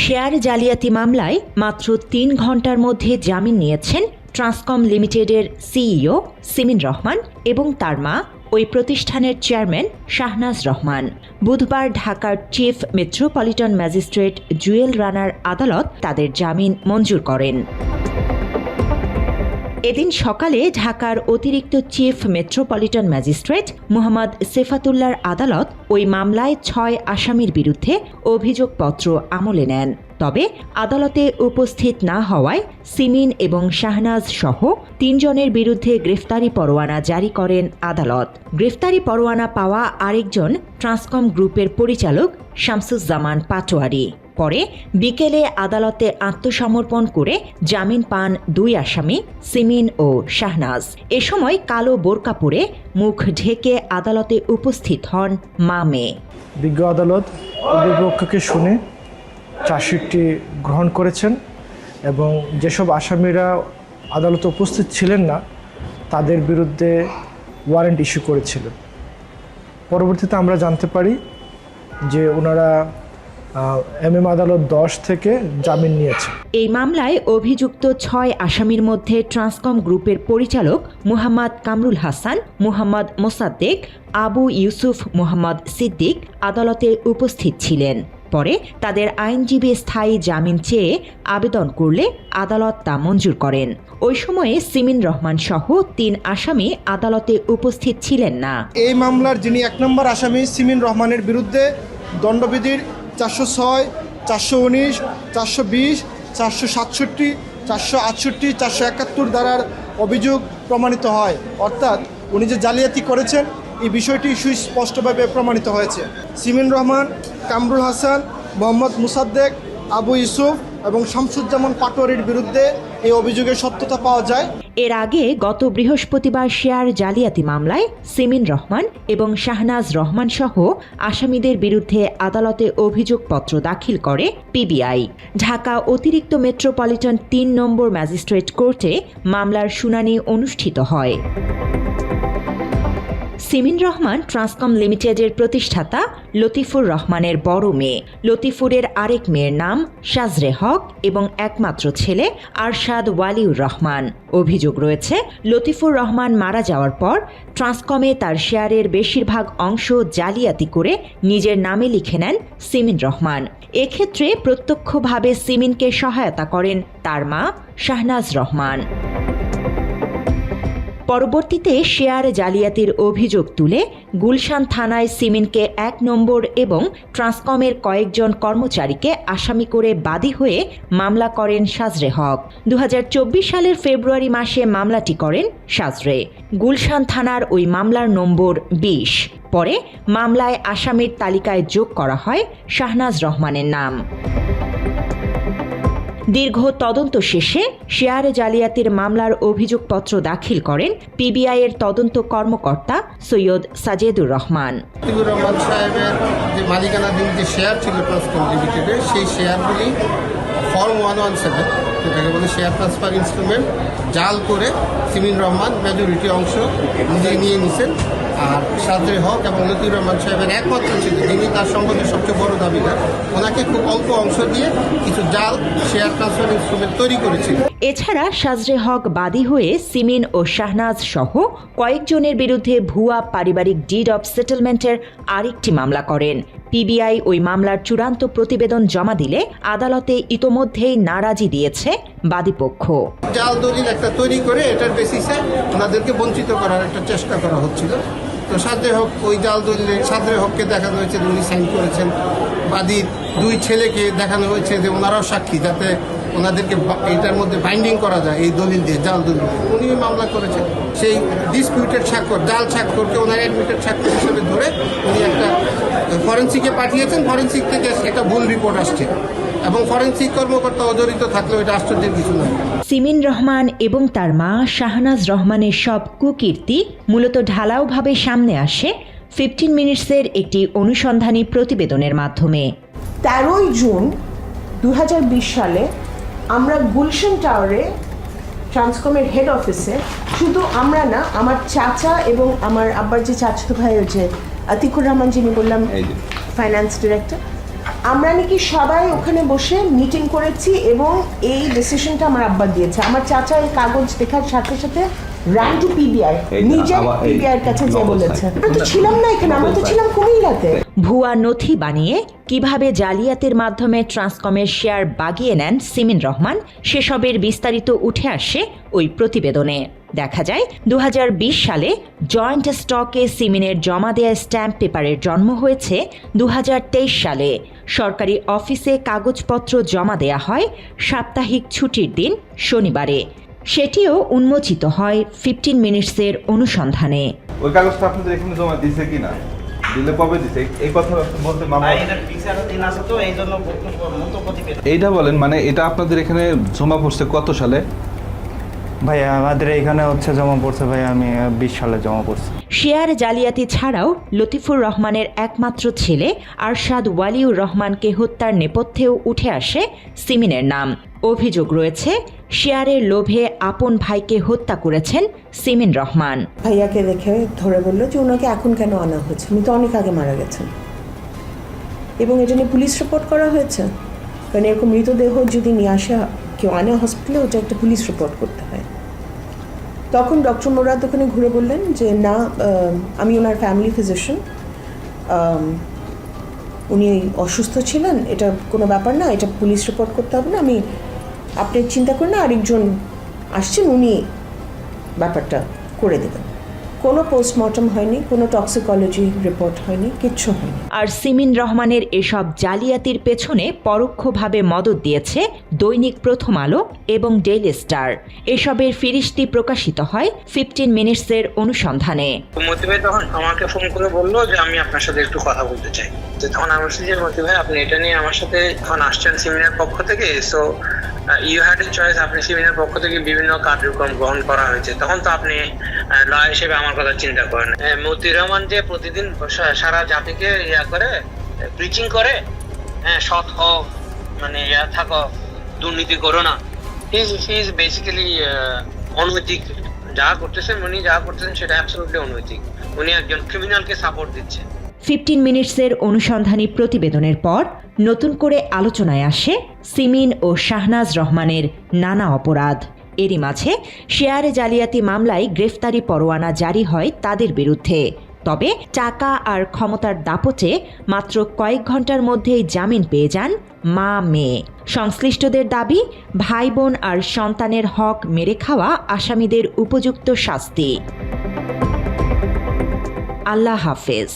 Share জালিয়াতি মামলায় মাত্র ৩ ঘণ্টার মধ্যে জামিন নিয়েছেন ট্রান্সকম লিমিটেডের সিইও সিমিন রহমান এবং তার মা ওই প্রতিষ্ঠানের চেয়ারম্যান শাহনাজ রহমান। বুধবার ঢাকার চিফ মেট্রোপলিটন ম্যাজিস্ট্রেট জুয়েল রানার আদালত তাদের জামিন মঞ্জুর করেন। এদিন সকালে ঢাকার অতিরিক্ত চিফ মেট্রোপলিটন ম্যাজিস্ট্রেট মোহাম্মদ সেফাতুল্লাহর আদালত ওই মামলায় ৬ আসামির বিরুদ্ধে অভিযোগপত্র আমলে নেন। তবে আদালতে উপস্থিত না হওয়ায় সিমিন এবং শাহনাজ সহ ৩ জনের বিরুদ্ধে গ্রেফতারি পরোয়ানা জারি করেন আদালত। গ্রেফতারি পরোয়ানা পাওয়া আরেকজন ট্রান্সকম গ্রুপের পরিচালক শামসুজ্জামান পাটোয়ারি। পরে বিকেলে আদালতে আত্মসমর্পণ করে জামিন পান ২ আসামি সিমিন ও শাহনাজ। এ সময় কালো বোরকা পরে মুখ ঢেকে আদালতে উপস্থিত হন মা মেয়ে। বিজ্ঞ আদালত অভিপক্ষকে শুনে চার্জশিটটি গ্রহণ করেছেন এবং যেসব আসামিরা আদালতে উপস্থিত ছিলেন না তাদের বিরুদ্ধে ওয়ারেন্ট ইস্যু করেছিলেন। পরবর্তীতে আমরা জানতে পারি যে ওনারা আদালত ১০ থেকে জামিন নিয়েছে। এই মামলায় অভিযুক্ত ৬ আসামির মধ্যে ট্রান্সকম গ্রুপের পরিচালক মুহাম্মদ কামরুল হাসান, মুহাম্মদ মোসাদ্দেক, আবু ইউসুফ মোহাম্মদ সিদ্দিক আদালতে উপস্থিত ছিলেন। পরে তাদের আইনজীবী স্থায়ী জামিন চেয়ে আবেদন করলে আদালত তা মঞ্জুর করেন। ওই সময়ে সিমিন রহমান সহ ৩ আসামি আদালতে উপস্থিত ছিলেন না। এই মামলার যিনি ১ নম্বর আসামি সিমিন রহমানের বিরুদ্ধে দণ্ডবিধির ৪০৬, ৪১৯, ৪২০, ৪৬৭, ৪৬৮, ৪৭১ ধারার অভিযোগ প্রমাণিত হয়। অর্থাৎ উনি যে জালিয়াতি করেছেন এই বিষয়টি সুস্পষ্টভাবে প্রমাণিত হয়েছে। সিমিন রহমান, কামরুল হাসান, মোহাম্মদ মুসাদ্দেক, আবু ইউসুফ এবং শামসুজ্জামান পাটোয়ারির বিরুদ্ধে এই অভিযোগের সত্যতা পাওয়া যায়। এর আগে গত বৃহস্পতিবার শেয়ার জালিয়াতি মামলায় সিমিন রহমান এবং শাহনাজ রহমান সহ আসামিদের বিরুদ্ধে আদালতে অভিযোগপত্র দাখিল করে পিবিআই। ঢাকা অতিরিক্ত মেট্রোপলিটন ৩ নম্বর ম্যাজিস্ট্রেট কোর্টে মামলার শুনানি অনুষ্ঠিত হয়। সিমিন রহমান ট্রান্সকম লিমিটেডের প্রতিষ্ঠাতা লতিফুর রহমানের বড় মেয়ে। লতিফুরের আরেক মেয়ের নাম সাজরে হক এবং একমাত্র ছেলে আরশাদ ওয়ালিউর রহমান। অভিযোগ রয়েছে লতিফুর রহমান মারা যাওয়ার পর ট্রান্সকমে তার শেয়ারের বেশিরভাগ অংশ জালিয়াতি করে নিজের নামে লিখে নেন সিমিন রহমান। এক্ষেত্রে প্রত্যক্ষভাবে সিমিনকে সহায়তা করেন তার মা শাহনাজ রহমান। পরবর্তীতে শেয়ার জালিয়াতির অভিযোগ তুলে গুলশান থানায় সিমিনকে ১ নম্বর এবং ট্রান্সকমের কয়েকজন কর্মচারীকে আসামি করে বাদী হয়ে মামলা করেন সাজরে হক। ২০২৪ সালের ফেব্রুয়ারি মাসে মামলাটি করেন সাজরে। গুলশান থানার ওই মামলার নম্বর ২০। পরে মামলায় আসামির তালিকায় যোগ করা হয় শাহনাজ রহমানের নাম। দীর্ঘ তদন্ত শেষে শেয়ার জালিয়াতির মামলার অভিযোগপত্র দাখিল করেন পিবিআই-এর তদন্ত কর্মকর্তা সৈয়দ সাজেদুর রহমান। রহমান সাহেবের যে মালিকানাধীন যে শেয়ার ছিল ট্রান্সকম লিমিটেডের, সেই শেয়ারগুলি ফর্ম 117 যেটাকে বলে শেয়ার ট্রান্সফার ইনস্ট্রুমেন্ট জাল করে সিমিন রহমান মেজরিটি অংশ নিজে নিয়ে নিছেন। আর সাজরে হক এবং লতিফুর রহমান সাহেবের একমাত্র ছিল যিনি তার সম্পর্কে সবচেয়ে বড় দাবিদার, ওনাকে খুব অল্প অংশ দিয়ে কিছু জাল শেয়ার ট্রান্সফার ইনস্ট্রুমেন্ট তৈরি করেছিল। এছাড়া সাজরে হক বাদী হয়ে সিমিন ও শাহনাজ সহ কয়েকজনের বিরুদ্ধে ভুয়া পারিবারিক ডিড অব সেটেলমেন্টের আরেকটি মামলা করেন। পিবিআই ওই মামলার চূড়ান্ত প্রতিবেদন জমা দিলে আদালতে ইতোমধ্যেই নারাজি দিয়েছে বাদীপক্ষ। জাল দলিল একটা তৈরি করে এটার বেসিসে ওনাদেরকে বঞ্চিত করার একটা চেষ্টা করা হচ্ছিল। তো সাজরে হক ওই জাল দলিলে সাজরে হককে দেখানো হয়েছে উনি সাইন করেছেন, বাদীর 2 ছেলেকে দেখানো হয়েছে যে ওনারাও সাক্ষী, যাতে ওনাদেরকে এইটার মধ্যে বাইন্ডিং করা যায় এই দলিল দিয়ে, জাল দলিল। উনি মামলা করেছেন সেই ডিসপিউটেড স্বাক্ষর, জাল স্বাক্ষরকে ওনার অ্যাডমিটেড স্বাক্ষর হিসেবে ধরে উনি একটা ফরেন্সিকে পাঠিয়েছেন। ফরেন্সিক থেকে একটা ভুল রিপোর্ট আসছে এবং ফরেন্সিক কর্মকর্তা অজড়িত থাকলেও এটা আশ্চর্যের কিছু নয়। সিমিন রহমান এবং তার মা শাহনাজ রহমানের সব কুকীর্তি মূলত ঢালাওভাবে সামনে আসে 15 মিনিটসের একটি অনুসন্ধানী প্রতিবেদনের মাধ্যমে। 13 জুন 2020 সালে আমরা গুলশান টাওয়ারে ট্রান্সকমের হেড অফিসে, শুধু আমরা না, আমার চাচা এবং আমার আব্বার যে চাচাতো ভাই হচ্ছে আতিকুর রহমান, যিনি বললাম ফাইন্যান্স ডিরেক্টর, আমরা নাকি সবাই ওখানে বসে মিটিং করেছি এবং এই ডিসিশনটা আমার আব্বা দিয়েছে। আমার চাচা এই কাগজ দেখার সাথে সাথে রান টু পিবিআই, নিজের পিবিআইয়ের কাছে যে বলেছে। আমরা তো ছিলাম না এখানে, আমরা তো ছিলাম কুমিল্লাতে। ভুয়া নথি বানিয়ে কিভাবে জালিয়াতির মাধ্যমে ট্রান্সকমের শেয়ার বাগিয়ে নেন সিমিন রহমান, সেসবের বিস্তারিত উঠে আসে ওই প্রতিবেদনে। দেখা যায় 2020 সালে জয়েন্ট স্টকে সিমিনের জমা দেয়া স্ট্যাম্প পেপারের জন্ম হয়েছে 2023 সালে। সরকারি অফিসে কাগজপত্র জমা দেয়া হয় সাপ্তাহিক ছুটির দিন শনিবারে। সেটিও উন্মোচিত হয় 15 মিনিটসের অনুসন্ধানে। ওই কাগজটা আপনাদের এখানে জমা দিয়েছে কিনা, দিলে কবে দিছে এই কথা বলতে মামলা এইটা বলেন, মানে এটা আপনাদের এখানে জমা পড়ছে কত সালে? ভাই আমাদের এখানে হচ্ছে জমা পড়ছে ভাই, আমি 20 সালে জমা পড়ছি। শেয়ার জালিয়াতি ছাড়াও লতিফুর রহমানের একমাত্র ছেলে আরশাদ ওয়ালিউর রহমানকে হত্যার নেপথ্যেও উঠে আসে সিমিনের নাম। অভিযোগ রয়েছে শেয়ারের লোভে আপন ভাইকে হত্যা করেছেন সিমিন রহমান। ভাইয়াকে দেখে ধরে বললো যে ওনাকে এখন কেন আনা হয়েছে, উনি তো অনেক আগে মারা গেছেন। এবং এটা নিয়ে পুলিশ রিপোর্ট করা হয়েছে, কারণ এরকম মৃতদেহ যদি নিয়ে আসে কেউ আনে হসপিটালে, ওটা একটা পুলিশ রিপোর্ট করতে হয়। তখন ডক্টর মোরাদ ওখানে ঘুরে বললেন যে না, আমি ওনার ফ্যামিলি ফিজিশিয়ান, উনি অসুস্থ ছিলেন, এটা কোনো ব্যাপার না, এটা পুলিশ রিপোর্ট করতে হবে না, আমি আপনি চিন্তা করেন না, আরেকজন আসছেন উনি ব্যাপারটা করে দেবেন। কোনো পোস্টমর্টম হয়নি, কোনো টক্সিকোলজি রিপোর্ট হয়নি, কিচ্ছু হয়নি। আর সিমিন রহমানের এসব জালিয়াতির পেছনে পরোক্ষভাবে মদদ দিয়েছে দৈনিক প্রথম আলো এবং ডেইলি স্টার। এসবের ফিরিস্তি প্রকাশিত হয় 15 মিনিটসের অনুসন্ধানে। মতি ভাই তখন আমাকে ফোন করে বললো যে আমি আপনার সাথে একটু কথা বলতে চাই। তো তখন আমি বলছি যে মতি ভাই আপনি এটা নিয়ে আমার সাথে এখন আসছেন সিমিনের পক্ষ থেকে, so you had a choice, আপনি সিমিনের পক্ষ থেকে বিভিন্ন কার্যক্রম গ্রহণ করা হয়েছে, তখন তো আপনি লয়ার হিসেবে আমার কথা চিন্তা করেন। মতিউর রহমান যে প্রতিদিন সারা জাতিকে করে প্রিচিং করে, সৎ হও, মানে থাকো, দুর্নীতি করো না, হি ইজ বেসিক্যালি অনৈতিক। যা করতেছেন উনি, যা করতেছেন সেটা অ্যাবসলিউটলি অনৈতিক। উনি একজন ক্রিমিনালকে সাপোর্ট দিচ্ছে। 15 মিনিটসের অনুসন্ধানী প্রতিবেদনের পর নতুন করে আলোচনায় আসে সিমিন ও শাহনাজ রহমানের নানা অপরাধ। এরই মাঝে শেয়ারে জালিয়াতি মামলায় গ্রেফতারি পরোয়ানা জারি হয় তাদের বিরুদ্ধে। তবে টাকা আর ক্ষমতার দাপটে মাত্র কয়েক ঘন্টার মধ্যেই জামিন পেয়ে যান মা মেয়ে। সংশ্লিষ্টদের দাবি, ভাই বোন আর সন্তানের হক মেরে খাওয়া আসামিদের উপযুক্ত শাস্তি। আল্লাহ হাফেজ।